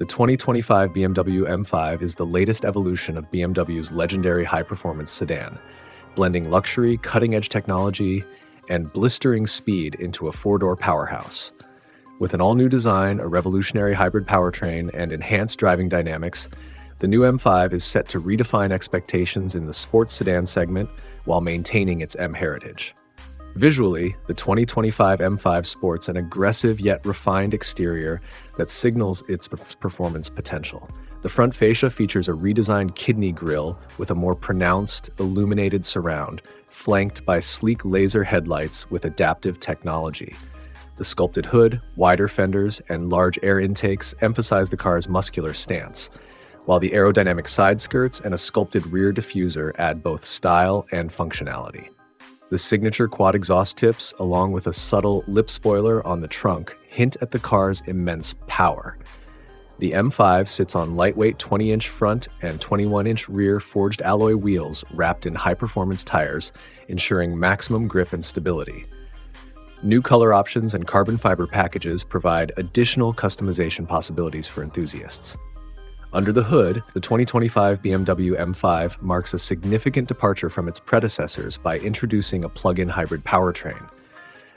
The 2025 BMW M5 is the latest evolution of BMW's legendary high-performance sedan, blending luxury, cutting-edge technology, and blistering speed into a four-door powerhouse. With an all-new design, a revolutionary hybrid powertrain, and enhanced driving dynamics, the new M5 is set to redefine expectations in the sports sedan segment while maintaining its M heritage. Visually, the 2025 M5 sports an aggressive yet refined exterior that signals its performance potential. The front fascia features a redesigned kidney grille with a more pronounced, illuminated surround, flanked by sleek laser headlights with adaptive technology. The sculpted hood, wider fenders, and large air intakes emphasize the car's muscular stance, while the aerodynamic side skirts and a sculpted rear diffuser add both style and functionality. The signature quad exhaust tips, along with a subtle lip spoiler on the trunk, hint at the car's immense power. The M5 sits on lightweight 20-inch front and 21-inch rear forged alloy wheels wrapped in high-performance tires, ensuring maximum grip and stability. New color options and carbon fiber packages provide additional customization possibilities for enthusiasts. Under the hood, the 2025 BMW M5 marks a significant departure from its predecessors by introducing a plug-in hybrid powertrain.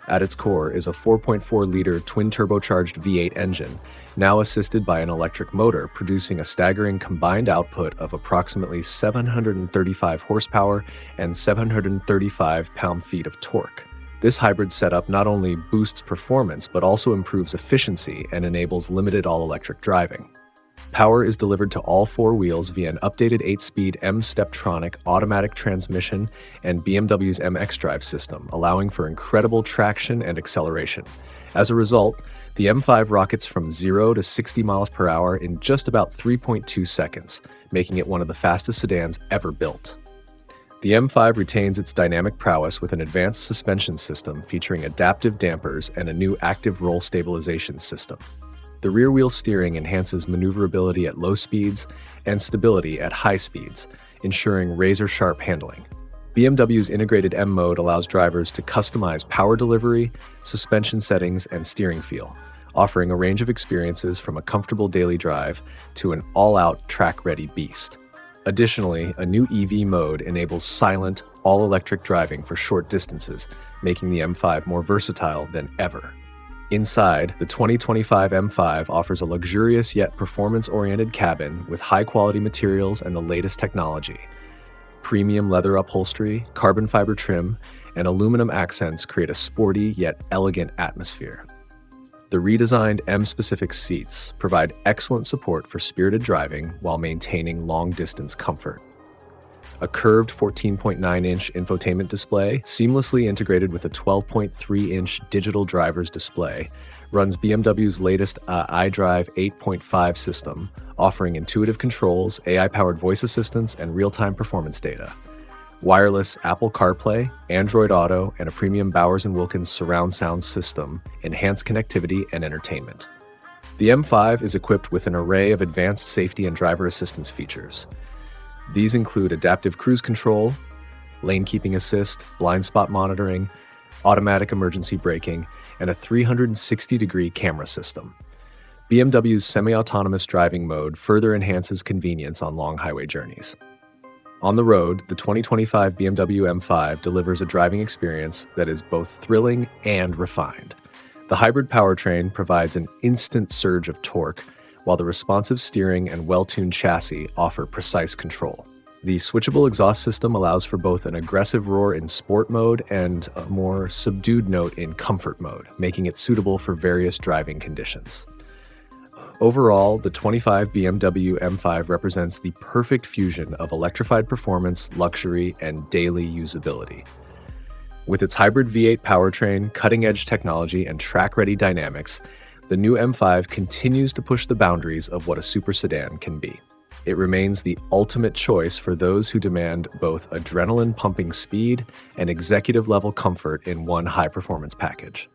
At its core is a 4.4-liter twin-turbocharged V8 engine, now assisted by an electric motor, producing a staggering combined output of approximately 735 horsepower and 735 pound-feet of torque. This hybrid setup not only boosts performance but also improves efficiency and enables limited all-electric driving. Power is delivered to all four wheels via an updated 8-speed M Steptronic automatic transmission and BMW's M xDrive system, allowing for incredible traction and acceleration. As a result, the M5 rockets from 0 to 60 miles per hour in just about 3.2 seconds, making it one of the fastest sedans ever built. The M5 retains its dynamic prowess with an advanced suspension system featuring adaptive dampers and a new active roll stabilization system. The rear-wheel steering enhances maneuverability at low speeds and stability at high speeds, ensuring razor-sharp handling. BMW's integrated M mode allows drivers to customize power delivery, suspension settings, and steering feel, offering a range of experiences from a comfortable daily drive to an all-out track-ready beast. Additionally, a new EV mode enables silent, all-electric driving for short distances, making the M5 more versatile than ever. Inside, the 2025 M5 offers a luxurious yet performance-oriented cabin with high-quality materials and the latest technology. Premium leather upholstery, carbon fiber trim, and aluminum accents create a sporty yet elegant atmosphere. The redesigned M-specific seats provide excellent support for spirited driving while maintaining long-distance comfort. A curved 14.9-inch infotainment display, seamlessly integrated with a 12.3-inch digital driver's display, runs BMW's latest iDrive 8.5 system, offering intuitive controls, AI-powered voice assistance, and real-time performance data. Wireless Apple CarPlay, Android Auto, and a premium Bowers & Wilkins surround sound system enhance connectivity and entertainment. The M5 is equipped with an array of advanced safety and driver assistance features. These include adaptive cruise control, lane keeping assist, blind spot monitoring, automatic emergency braking, and a 360-degree camera system. BMW's semi-autonomous driving mode further enhances convenience on long highway journeys. On the road, the 2025 BMW M5 delivers a driving experience that is both thrilling and refined. The hybrid powertrain provides an instant surge of torque, while the responsive steering and well-tuned chassis offer precise control. The switchable exhaust system allows for both an aggressive roar in sport mode and a more subdued note in comfort mode, making it suitable for various driving conditions. Overall, the 25 BMW M5 represents the perfect fusion of electrified performance, luxury, and daily usability. With its hybrid V8 powertrain, cutting-edge technology, and track-ready dynamics, the new M5 continues to push the boundaries of what a super sedan can be. It remains the ultimate choice for those who demand both adrenaline-pumping speed and executive-level comfort in one high-performance package.